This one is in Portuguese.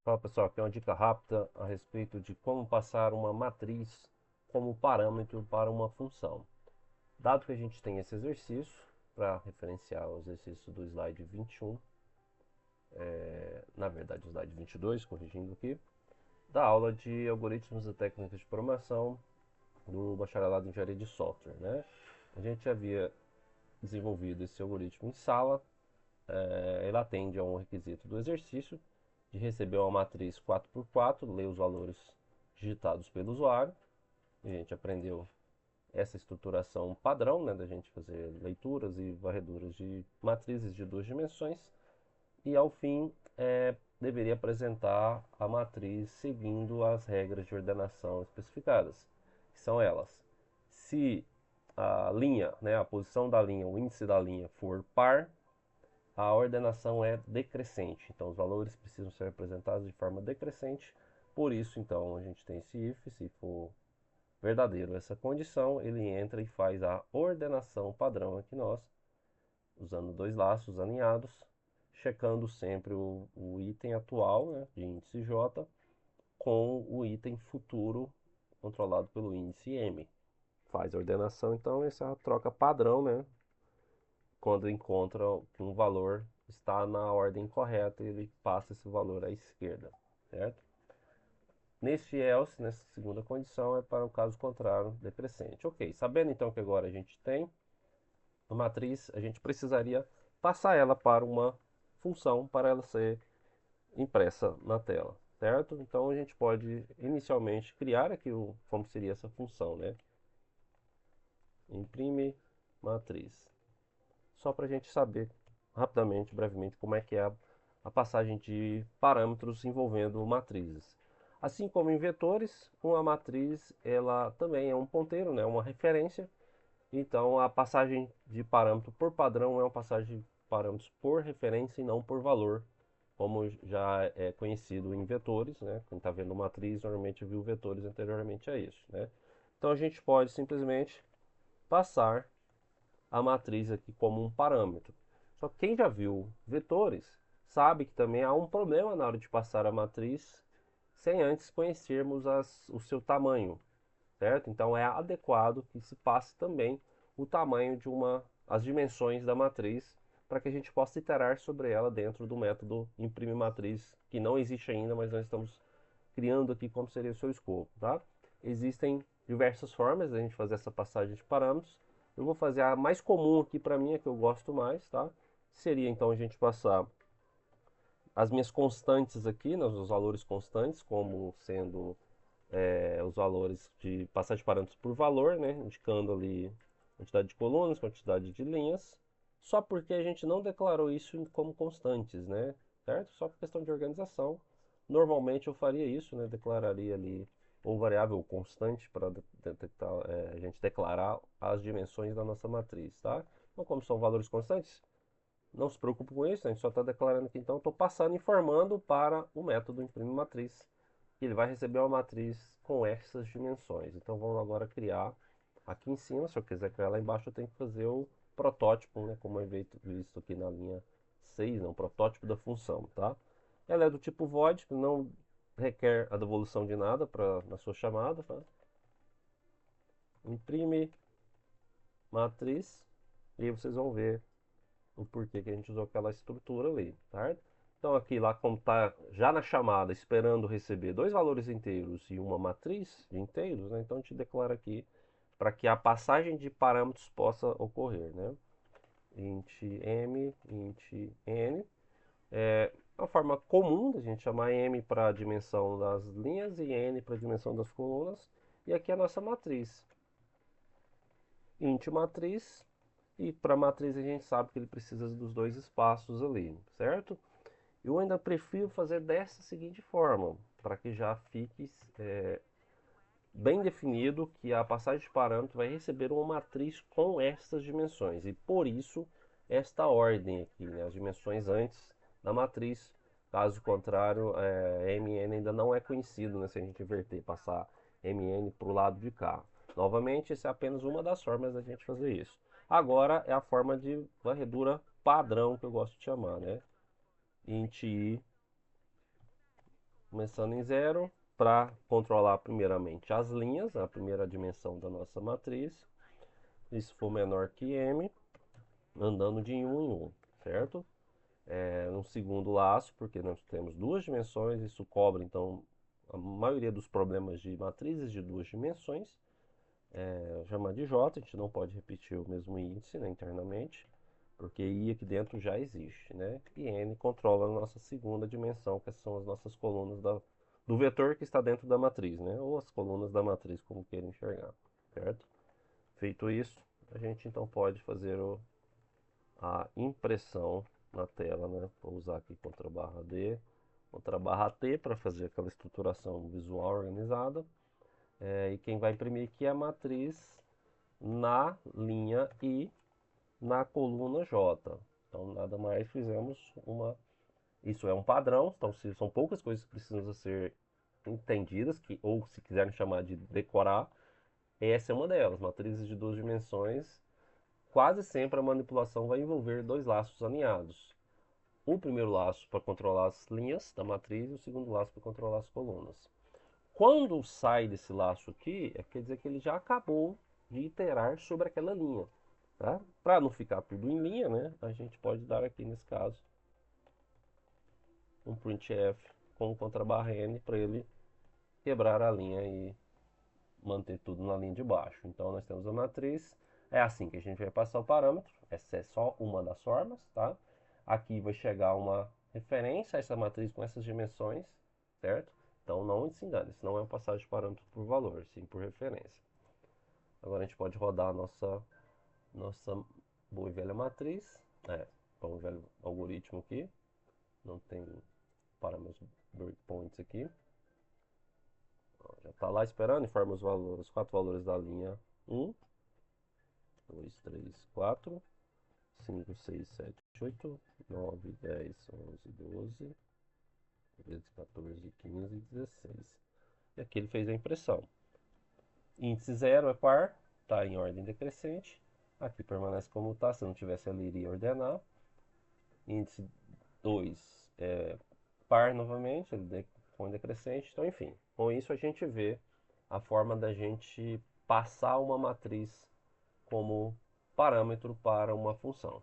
Fala pessoal, aqui é uma dica rápida a respeito de como passar uma matriz como parâmetro para uma função. Dado que a gente tem esse exercício, para referenciar o exercício do slide 21, na verdade o slide 22, corrigindo aqui, da aula de algoritmos e técnicas de programação do bacharelado em engenharia de software, né? A gente havia desenvolvido esse algoritmo em sala, ele atende a um requisito do exercício de receber uma matriz 4x4, ler os valores digitados pelo usuário. A gente aprendeu essa estruturação padrão, né, da gente fazer leituras e varreduras de matrizes de duas dimensões. E ao fim, deveria apresentar a matriz seguindo as regras de ordenação especificadas, que são elas. Se a linha, né, a posição da linha, o índice da linha for par, a ordenação é decrescente. Então, os valores precisam ser representados de forma decrescente. Por isso, então, a gente tem esse if, se for verdadeiro essa condição, ele entra e faz a ordenação padrão aqui nós, usando dois laços alinhados, checando sempre o item atual, né, de índice J, com o item futuro controlado pelo índice M. Faz a ordenação, então, essa é a troca padrão, né? Quando encontra que um valor está na ordem correta, ele passa esse valor à esquerda, certo? Neste else, nessa segunda condição, é para o caso contrário, decrescente. Ok, sabendo então que agora a gente tem a matriz, a gente precisaria passar ela para uma função para ela ser impressa na tela, certo? Então a gente pode inicialmente criar aqui como seria essa função, né? Imprime matriz. Só para a gente saber rapidamente, brevemente, como é que é a passagem de parâmetros envolvendo matrizes. Assim como em vetores, uma matriz ela também é um ponteiro, né, uma referência. Então a passagem de parâmetro por padrão é uma passagem de parâmetros por referência e não por valor, como já é conhecido em vetores, né? Quem está vendo matriz normalmente viu vetores anteriormente a isso, né? Então a gente pode simplesmente passar a matriz aqui como um parâmetro. Só que quem já viu vetores sabe que também há um problema na hora de passar a matriz sem antes conhecermos o seu tamanho, certo? Então é adequado que se passe também o tamanho as dimensões da matriz para que a gente possa iterar sobre ela dentro do método imprime matriz, que não existe ainda, mas nós estamos criando aqui como seria o seu escopo, tá? Existem diversas formas de a gente fazer essa passagem de parâmetros. Eu vou fazer a mais comum aqui para mim, a que eu gosto mais, tá? Seria então a gente passar as minhas constantes aqui, né, os valores constantes, como sendo os valores de passagem de parâmetros por valor, né, indicando ali quantidade de colunas, quantidade de linhas, só porque a gente não declarou isso como constantes, né, certo? Só por questão de organização. Normalmente eu faria isso, né, declararia ali ou variável constante para a gente declarar as dimensões da nossa matriz, tá? Então, como são valores constantes, não se preocupe com isso, a gente só está declarando aqui, então estou passando, informando para o método imprime matriz, que ele vai receber uma matriz com essas dimensões. Então vamos agora criar aqui em cima, se eu quiser criar lá embaixo, eu tenho que fazer o protótipo, né, como é visto aqui na linha 6, né, o protótipo da função, tá? Ela é do tipo void, não requer a devolução de nada na sua chamada, tá? Imprime matriz, e aí vocês vão ver o porquê que a gente usou aquela estrutura ali, certo? Então aqui lá como está já na chamada esperando receber dois valores inteiros e uma matriz de inteiros, né? Então a gente declara aqui para que a passagem de parâmetros possa ocorrer, né? Int m, int n. É uma forma comum da gente chamar m para a dimensão das linhas e n para a dimensão das colunas. E aqui é a nossa matriz. Int matriz. E para a matriz a gente sabe que ele precisa dos dois espaços ali, certo? Eu ainda prefiro fazer dessa seguinte forma, para que já fique bem definido que a passagem de parâmetro vai receber uma matriz com estas dimensões. E por isso, esta ordem aqui, né, as dimensões antes da matriz. Caso contrário, mn ainda não é conhecido, né, se a gente inverter, passar mn para o lado de cá. Novamente, essa é apenas uma das formas da gente fazer isso. Agora é a forma de varredura padrão que eu gosto de chamar, né? Int i Começando em zero, para controlar primeiramente as linhas, a primeira dimensão da nossa matriz. E se for menor que m, andando de 1 em 1, certo? Um segundo laço, porque nós temos duas dimensões, isso cobre então a maioria dos problemas de matrizes de duas dimensões. Chamar de J, a gente não pode repetir o mesmo índice, né, internamente, porque I aqui dentro já existe, né? E N controla a nossa segunda dimensão, que são as nossas colunas do vetor que está dentro da matriz, né? Ou as colunas da matriz, como queira enxergar, certo? Feito isso, a gente então pode fazer a impressão na tela, né? Vou usar aqui Ctrl barra D, Ctrl barra T para fazer aquela estruturação visual organizada. E quem vai imprimir aqui é a matriz na linha I, na coluna J. Então, nada mais fizemos uma... Isso é um padrão, então são poucas coisas que precisam ser entendidas, ou se quiserem chamar de decorar, essa é uma delas. Matrizes de duas dimensões, quase sempre a manipulação vai envolver dois laços alinhados. O primeiro laço para controlar as linhas da matriz e o segundo laço para controlar as colunas. Quando sai desse laço aqui, quer dizer que ele já acabou de iterar sobre aquela linha. Tá? Para não ficar tudo em linha, né, a gente pode dar aqui nesse caso um printf com contrabarra N para ele quebrar a linha e manter tudo na linha de baixo. Então nós temos a matriz, é assim que a gente vai passar o parâmetro, essa é só uma das formas, tá? Aqui vai chegar uma referência a essa matriz com essas dimensões, certo? Então não se engane, isso não é uma passagem de parâmetro por valor, sim por referência. Agora a gente pode rodar a nossa boa e velha matriz, bom e velho algoritmo aqui, não tem parâmetros breakpoints aqui. Já está lá esperando, informa os quatro valores da linha 1, 2, 3, 4, 5, 6, 7, 8, 9, 10, 11, 12, 13, 14, 15 e 16. E aqui ele fez a impressão. Índice 0 é par, está em ordem decrescente. Aqui permanece como está, se não tivesse ali iria ordenar. Índice 2 é par novamente, ele põe decrescente. Então, enfim, com isso a gente vê a forma da gente passar uma matriz como parâmetro para uma função.